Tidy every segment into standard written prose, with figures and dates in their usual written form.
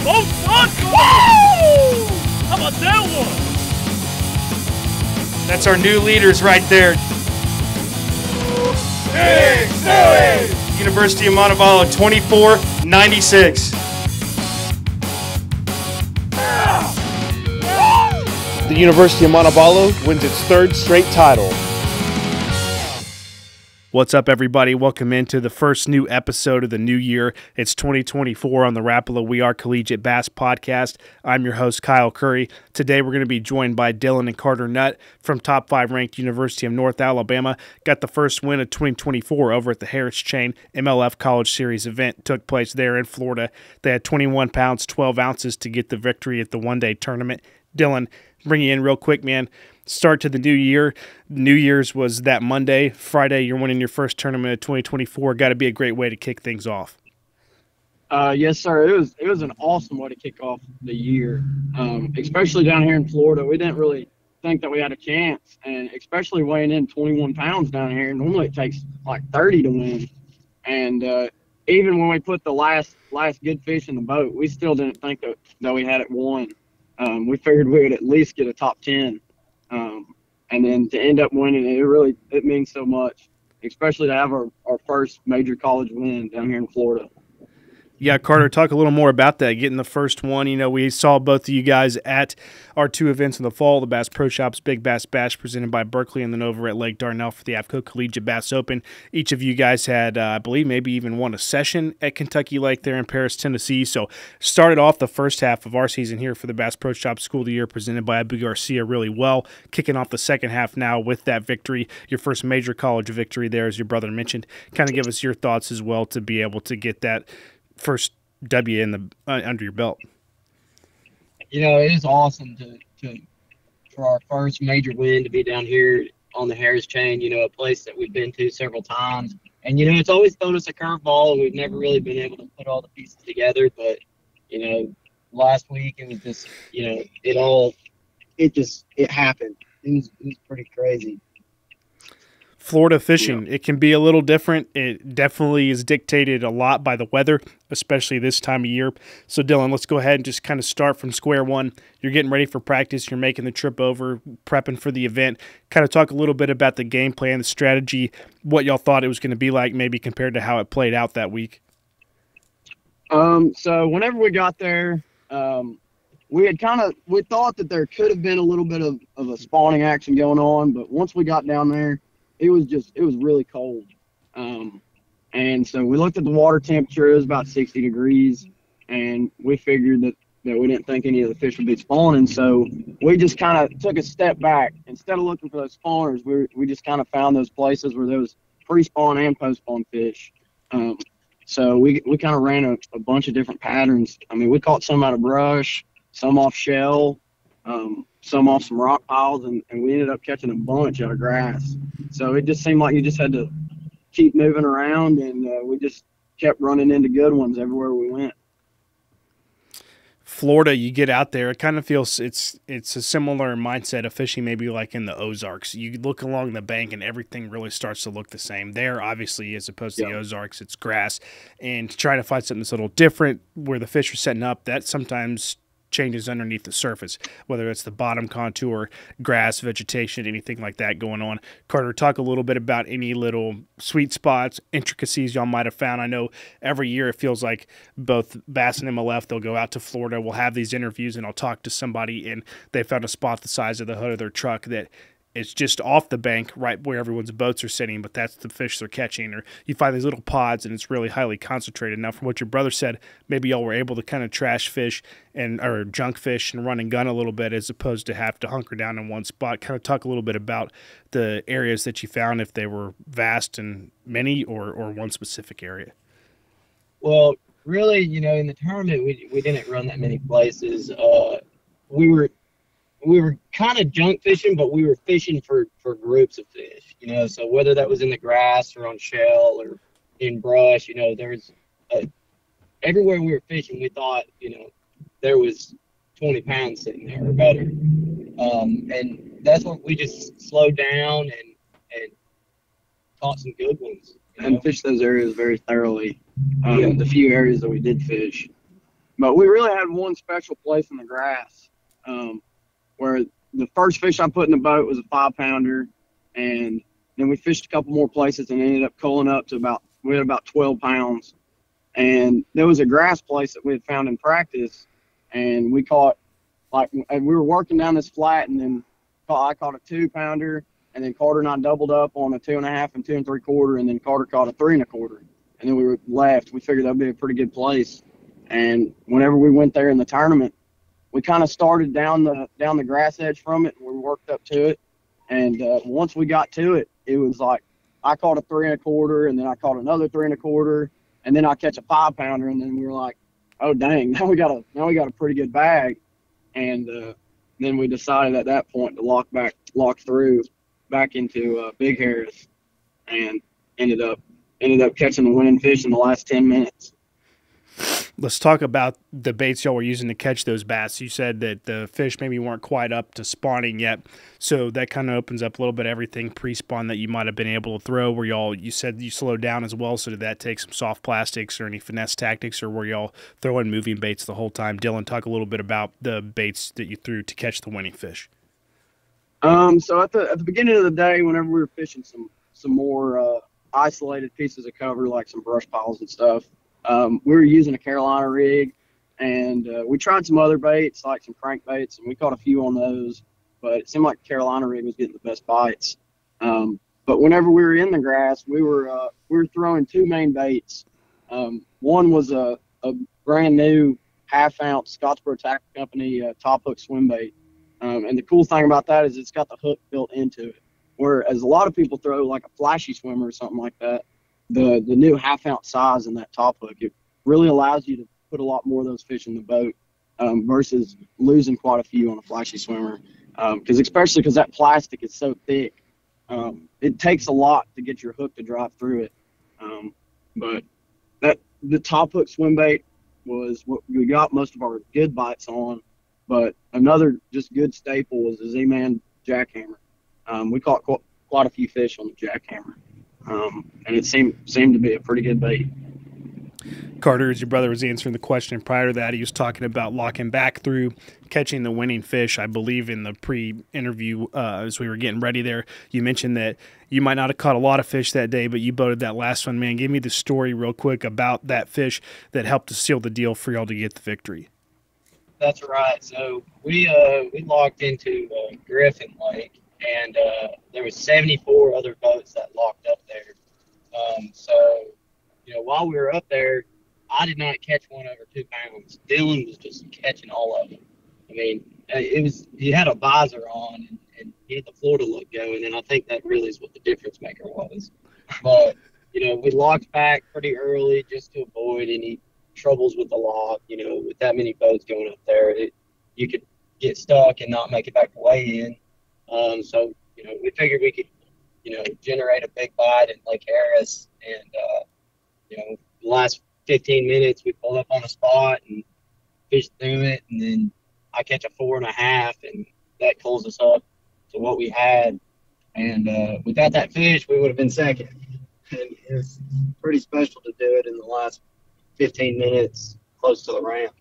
Oh, Woo! How about that one? That's our new leaders right there. Big Stewie! University of Montevallo, 24-96. The University of Montevallo wins its third straight title. What's up, everybody? Welcome into the first new episode of the new year. It's 2024 on the Rapala We Are Collegiate Bass Podcast. I'm your host, Kyle Curry. Today, we're going to be joined by Dylan and Carter Nutt from top 5 ranked University of North Alabama. Got the first win of 2024 over at the Harris Chain MLF College Series event. Took place there in Florida. They had 21 pounds, 12 ounces to get the victory at the one-day tournament. Dylan, bring you in real quick, man. Start to the new year. New Year's was that Monday. Friday, you're winning your first tournament of 2024. Got to be a great way to kick things off. Yes, sir. It was an awesome way to kick off the year, especially down here in Florida. We didn't really think that we had a chance, and especially weighing in 21 pounds down here. Normally it takes like 30 to win, and even when we put the last good fish in the boat, we still didn't think that we had it won. We figured we would at least get a top 10. And then to end up winning it means so much, especially to have our first major college win down here in Florida. Yeah, Carter, talk a little more about that, getting the first one. You know, we saw both of you guys at our 2 events in the fall, the Bass Pro Shops Big Bass Bash presented by Berkeley, and then over at Lake Darnell for the AFCO Collegiate Bass Open. Each of you guys had, I believe, maybe even won a session at Kentucky Lake there in Paris, Tennessee. So started off the first half of our season here for the Bass Pro Shops School of the Year presented by Abu Garcia really well, kicking off the second half now with that victory, your first major college victory there, as your brother mentioned. Kind of give us your thoughts as well to be able to get that first W in the under your belt. You know, it is awesome for our first major win to be down here on the Harris Chain, you know, a place that we've been to several times. And, you know, it's always thrown us a curveball, and we've never really been able to put all the pieces together. But, you know, last week it was just, you know, it happened. It was pretty crazy. Florida fishing, It can be a little different. It definitely is dictated a lot by the weather, especially this time of year. So, Dylan, let's go ahead and just kind of start from square one. You're getting ready for practice. You're making the trip over, prepping for the event. Kind of talk a little bit about the game plan, the strategy, what y'all thought it was going to be like, maybe compared to how it played out that week. So whenever we got there, we thought that there could have been a little bit of a spawning action going on, but once we got down there, it was really cold. And so we looked at the water temperature. It was about 60 degrees, and we figured that we didn't think any of the fish would be spawning. So we just kind of took a step back. Instead of looking for those spawners, we just kind of found those places where there was pre-spawn and post-spawn fish. So we kind of ran a bunch of different patterns. I mean, we caught some out of brush, some off shell, some off some rock piles, and we ended up catching a bunch out of grass. So it just seemed like you just had to keep moving around, and we just kept running into good ones everywhere we went. Florida, you get out there, it kind of feels it's a similar mindset of fishing maybe like in the Ozarks. You look along the bank and everything really starts to look the same. There, obviously, as opposed to the Ozarks, it's grass. And trying to find something that's a little different where the fish are setting up, that sometimes changes underneath the surface, whether it's the bottom contour, grass, vegetation, anything like that going on. Carter, talk a little bit about any little sweet spots, intricacies y'all might have found. I know every year it feels like both Bass and MLF, they'll go out to Florida, we'll have these interviews, and I'll talk to somebody, and they found a spot the size of the hood of their truck that it's just off the bank, right where everyone's boats are sitting, but that's the fish they're catching. Or you find these little pods, and it's really highly concentrated. Now, from what your brother said, maybe y'all were able to kind of trash fish or junk fish and run and gun a little bit as opposed to have to hunker down in one spot. Kind of talk a little bit about the areas that you found, if they were vast and many or one specific area. Well, really, you know, in the tournament, we didn't run that many places. We were kind of junk fishing, but we were fishing for groups of fish, you know. So whether that was in the grass or on shell or in brush, you know, everywhere we were fishing, we thought, you know, there was 20 pounds sitting there or better. And that's when we just slowed down and caught some good ones. And fished those areas very thoroughly. The few areas that we did fish. But we really had one special place in the grass where the first fish I put in the boat was a 5-pounder, and then we fished a couple more places and ended up culling up to we had about 12 pounds. And there was a grass place that we had found in practice, and we caught, we were working down this flat, and then I caught a 2-pounder, and then Carter and I doubled up on a 2.5 and 2 3/4, and then Carter caught a 3 1/4. And then we were left. We figured that would be a pretty good place. And whenever we went there in the tournament, we kind of started down the grass edge from it, and we worked up to it. And once we got to it, it was like I caught a 3 1/4, and then I caught another 3 1/4, and then I catch a 5-pounder, and then we were like, oh dang, now we got a pretty good bag. And then we decided at that point to lock through back into Big Harris, and ended up catching the winning fish in the last 10 minutes. Let's talk about the baits y'all were using to catch those bass. You said that the fish maybe weren't quite up to spawning yet, so that kind of opens up a little bit everything pre-spawn that you might have been able to throw. You said you slowed down as well, so did that take some soft plastics or any finesse tactics, or were y'all throwing moving baits the whole time? Dylan, talk a little bit about the baits that you threw to catch the winning fish. So at the beginning of the day, whenever we were fishing some more isolated pieces of cover, like some brush piles and stuff, we were using a Carolina rig, and we tried some other baits, like some crankbaits, and we caught a few on those, but it seemed like the Carolina rig was getting the best bites. But whenever we were in the grass, we were throwing 2 main baits. One was a brand new 1/2-ounce Scottsboro Tackle Company top hook swim bait. And the cool thing about that is it's got the hook built into it. Whereas a lot of people throw like a flashy swimmer or something like that, the new 1/2-ounce size in that top hook, it really allows you to put a lot more of those fish in the boat versus losing quite a few on a flashy swimmer. Especially because that plastic is so thick, it takes a lot to get your hook to drive through it. But the top hook swim bait was what we got most of our good bites on. But another just good staple was the Z-Man jackhammer. We caught quite a few fish on the jackhammer, and it seemed to be a pretty good bait. Carter, as your brother was answering the question prior to that, he was talking about locking back through, catching the winning fish. I believe in the pre-interview, as we were getting ready there, you mentioned that you might not have caught a lot of fish that day, but you boated that last one. Man, give me the story real quick about that fish that helped to seal the deal for y'all to get the victory. That's right. So we locked into Griffin Lake, and there was 74 other boats that locked up there. So while we were up there, I did not catch one over 2 pounds. Dylan was just catching all of them. I mean, he had a visor on, and he had the Florida look going, and I think that really is what the difference maker was. But we locked back pretty early just to avoid any troubles with the lock. With that many boats going up there, you could get stuck and not make it back to weigh in. So we figured we could generate a big bite in Lake Harris, and the last 15 minutes we pulled up on a spot and fished through it, and then I catch a 4.5, and that pulls us up to what we had. And without that fish, we would have been second. And it's pretty special to do it in the last 15 minutes close to the ramp.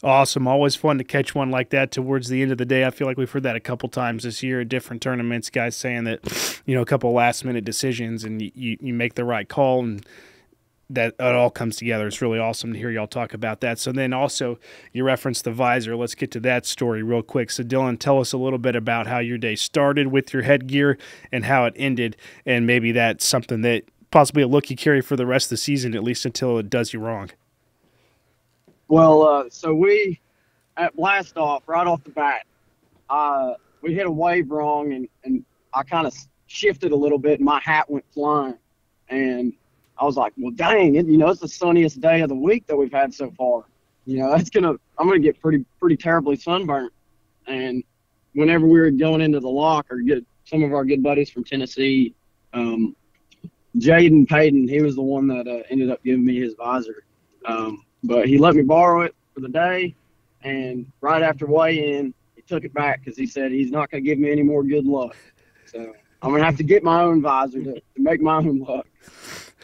Awesome. Always fun to catch one like that towards the end of the day. I feel like we've heard that a couple times this year at different tournaments, guys saying that, a couple last-minute decisions and you make the right call, and that it all comes together. It's really awesome to hear y'all talk about that. So then also you referenced the visor. Let's get to that story real quick. So Dylan, tell us a little bit about how your day started with your headgear and how it ended, and maybe that's something that possibly a look you carry for the rest of the season, at least until it does you wrong. Well, so we, at blast off, right off the bat, we hit a wave wrong, and I kind of shifted a little bit, and my hat went flying. And I was like, well, dang, it's the sunniest day of the week that we've had so far. I'm gonna get pretty terribly sunburnt. And whenever we were going into the lock, or get some of our good buddies from Tennessee, Jaden Payton, he was the one that ended up giving me his visor. But he let me borrow it for the day, and right after weigh-in, he took it back because he said he's not going to give me any more good luck. So I'm going to have to get my own visor to make my own luck.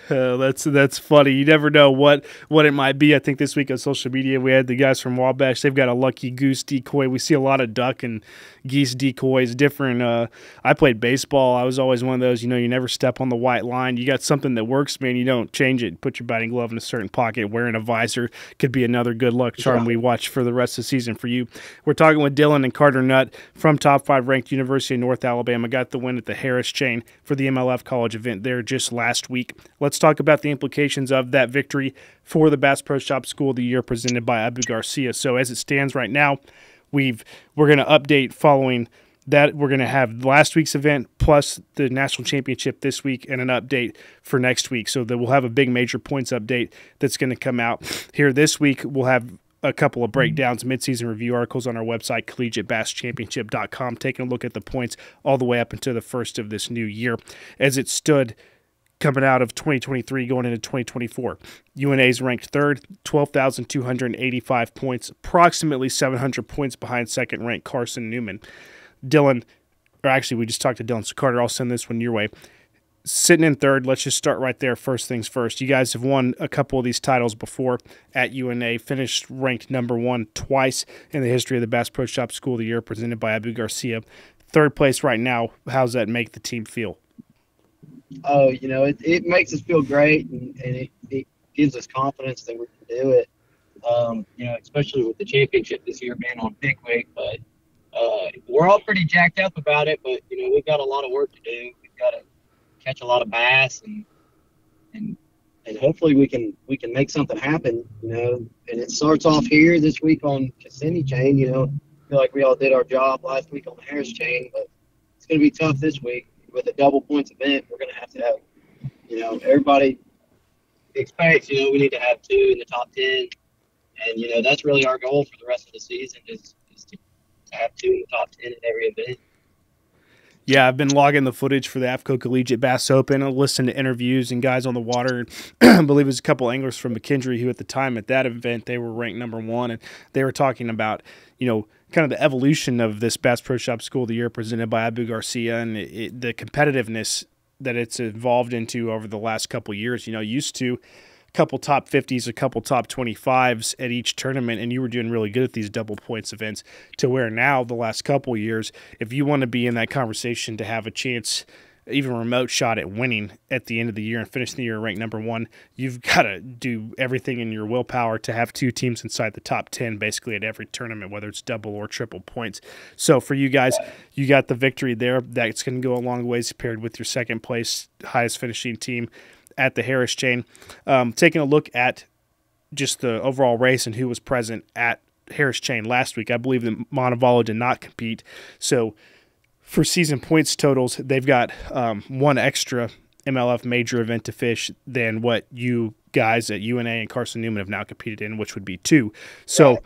That's funny. You never know what it might be. I think this week on social media we had the guys from Wabash. They've got a lucky goose decoy. We see a lot of duck and geese decoys. Different. I played baseball. I was always one of those. You never step on the white line. You got something that works, man. You don't change it. Put your batting glove in a certain pocket. Wearing a visor could be another good luck charm we watch for the rest of the season for you. We're talking with Dylan and Carter Nutt from top 5 ranked University of North Alabama. Got the win at the Harris Chain for the MLF College event there just last week. Let's talk about the implications of that victory for the Bass Pro Shop School of the Year presented by Abu Garcia. So as it stands right now, we're going to update following that. We're going to have last week's event plus the national championship this week and an update for next week. So that we'll have a big major points update that's going to come out here this week. We'll have a couple of breakdowns, midseason review articles on our website, collegiatebasschampionship.com, taking a look at the points all the way up until the first of this new year. As it stood coming out of 2023 going into 2024, UNA is ranked third, 12,285 points, approximately 700 points behind second-ranked Carson Newman. Dylan, or actually we just talked to Dylan, so Carter, I'll send this one your way. Sitting in third, let's just start right there. First things first. You guys have won a couple of these titles before at UNA, finished ranked number 1 twice in the history of the Bass Pro Shop School of the Year presented by Abu Garcia. Third place right now. How's that make the team feel? Oh, it makes us feel great, and it gives us confidence that we can do it, especially with the championship this year being on Pickwick. But we're all pretty jacked up about it, but, we've got a lot of work to do. We've got to catch a lot of bass, and hopefully we can make something happen, and it starts off here this week on Kissimmee Chain. I feel like we all did our job last week on the Harris Chain, but it's going to be tough this week with a double points event. We're going to have, everybody expects, we need to have 2 in the top 10, and that's really our goal for the rest of the season is to have 2 in the top 10 at every event. Yeah, I've been logging the footage for the AFCO Collegiate Bass Open. I listened to interviews and guys on the water. I believe it was a couple anglers from McKendree who at the time at that event, they were ranked number 1. And they were talking about, kind of the evolution of this Bass Pro Shop School of the Year presented by Abu Garcia and the competitiveness that it's evolved into over the last couple of years. Used to couple top 50s, a couple top 25s at each tournament, and you were doing really good at these double points events, to where now the last couple of years, if you want to be in that conversation to have a chance, even a remote shot at winning at the end of the year and finishing the year ranked number 1, you've got to do everything in your willpower to have 2 teams inside the top 10 basically at every tournament, whether it's double or triple points. So for you guys, you got the victory there. That's going to go a long ways paired with your second place, highest finishing team at the Harris Chain. Taking a look at just the overall race and who was present at Harris Chain last week, I believe that Montevallo did not compete. So for season points totals, they've got 1 extra MLF major event to fish than what you guys at UNA and Carson Newman have now competed in, which would be 2. So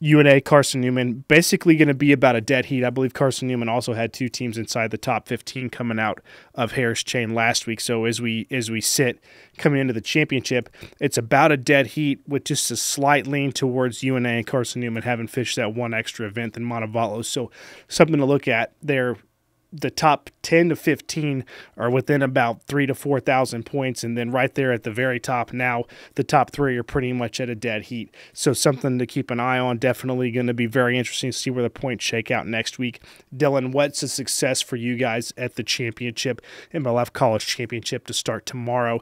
UNA, Carson Newman, basically going to be about a dead heat. I believe Carson Newman also had 2 teams inside the top 15 coming out of Harris Chain last week. So as we sit coming into the championship, it's about a dead heat with just a slight lean towards UNA and Carson Newman having fished that 1 extra event than Montevallo. So something to look at there. The top 10 to 15 are within about 3,000 to 4,000 points, and then right there at the very top now, the top 3 are pretty much at a dead heat. So something to keep an eye on. Definitely going to be very interesting to see where the points shake out next week. Dylan, what's a success for you guys at the championship, MLF College Championship, to start tomorrow?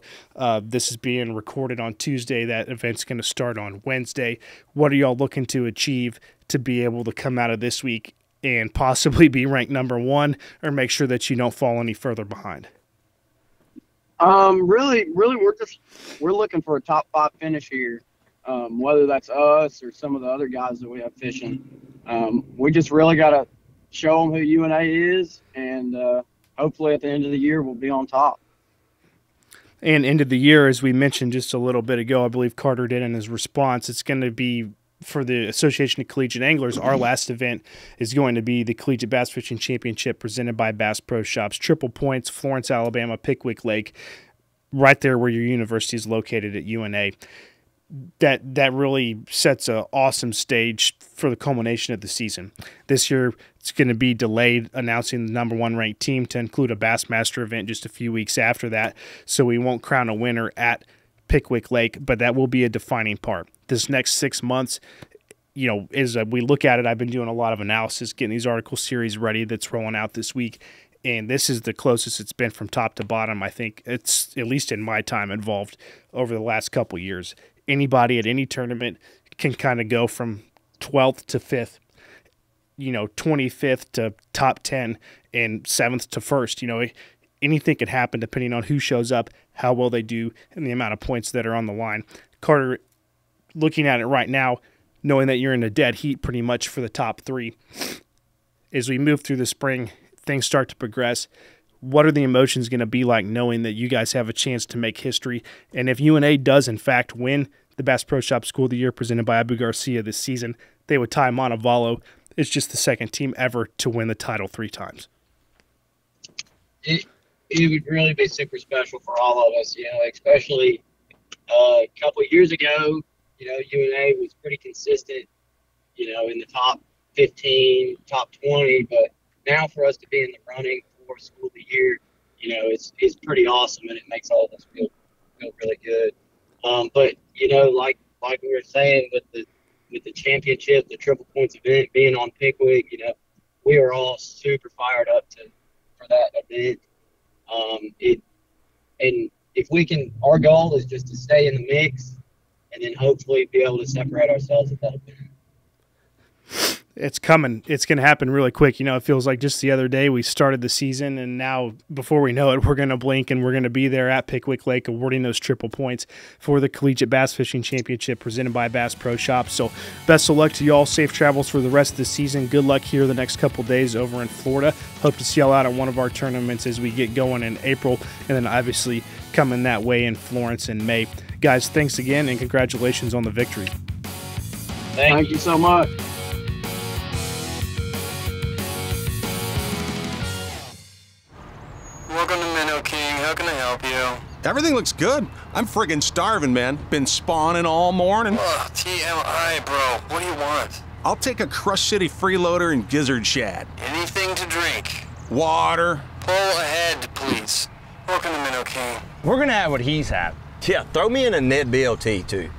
This is being recorded on Tuesday. That event's going to start on Wednesday. What are y'all looking to achieve to be able to come out of this week and possibly be ranked number 1, or make sure that you don't fall any further behind? Really, we're looking for a top 5 finish here. Whether that's us or some of the other guys that we have fishing. We just really got to show them who UNA is, and hopefully at the end of the year we'll be on top. And end of the year, as we mentioned just a little bit ago, I believe Carter did in his response, it's going to be for the Association of Collegiate Anglers. Our last event is going to be the Collegiate Bass Fishing Championship presented by Bass Pro Shops. Triple points, Florence, Alabama, Pickwick Lake, right there where your university is located at UNA. that really sets an awesome stage for the culmination of the season. This year, it's going to be delayed, announcing the number 1 ranked team to include a Bassmaster event just a few weeks after that, so we won't crown a winner at Pickwick Lake, but that will be a defining part. This next 6 months, as we look at it, I've been doing a lot of analysis, getting these article series ready that's rolling out this week, and this is the closest it's been from top to bottom. I think it's, at least in my time involved, over the last couple years. Anybody at any tournament can kind of go from 12th to 5th, 25th to top 10, and 7th to 1st. Anything could happen depending on who shows up, how well they do, and the amount of points that are on the line. Carter, looking at it right now, knowing that you're in a dead heat pretty much for the top 3, as we move through the spring, things start to progress. What are the emotions going to be like knowing that you guys have a chance to make history? And if UNA does, in fact, win the Bass Pro Shop School of the Year presented by Abu Garcia this season, they would tie Montevallo. It's just the second team ever to win the title 3 times. It would really be super special for all of us, especially a couple of years ago, UNA was pretty consistent, in the top 15, top 20, but now for us to be in the running for School of the Year, it's pretty awesome, and it makes all of us feel really good. But like we were saying with the championship, the triple points event being on Pickwick, we are all super fired up for that event. And if we can, our goal is just to stay in the mix, and then hopefully be able to separate ourselves at that event. It's coming. It's going to happen really quick. It feels like just the other day we started the season, and now before we know it, we're going to blink and we're going to be there at Pickwick Lake awarding those triple points for the Collegiate Bass Fishing Championship presented by Bass Pro Shop. So best of luck to y'all. Safe travels for the rest of the season. Good luck here the next couple days over in Florida. Hope to see y'all out at one of our tournaments as we get going in April, and then obviously coming that way in Florence in May. Guys, thanks again, and congratulations on the victory. Thank you so much. Welcome to Minnow King. How can I help you? Everything looks good. I'm friggin' starving, man. Been spawning all morning. Ugh, TMI, bro. What do you want? I'll take a Crush City freeloader and gizzard shad. Anything to drink. Water. Pull ahead, please. Welcome to Minnow King. We're gonna have what he's had. Yeah, throw me in a net BLT, too.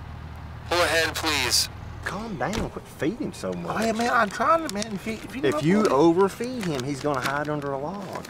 Pull ahead, please. Calm down. Quit feeding so much. Hey, man, I'm trying to, man. If you If you overfeed him, he's gonna hide under a log.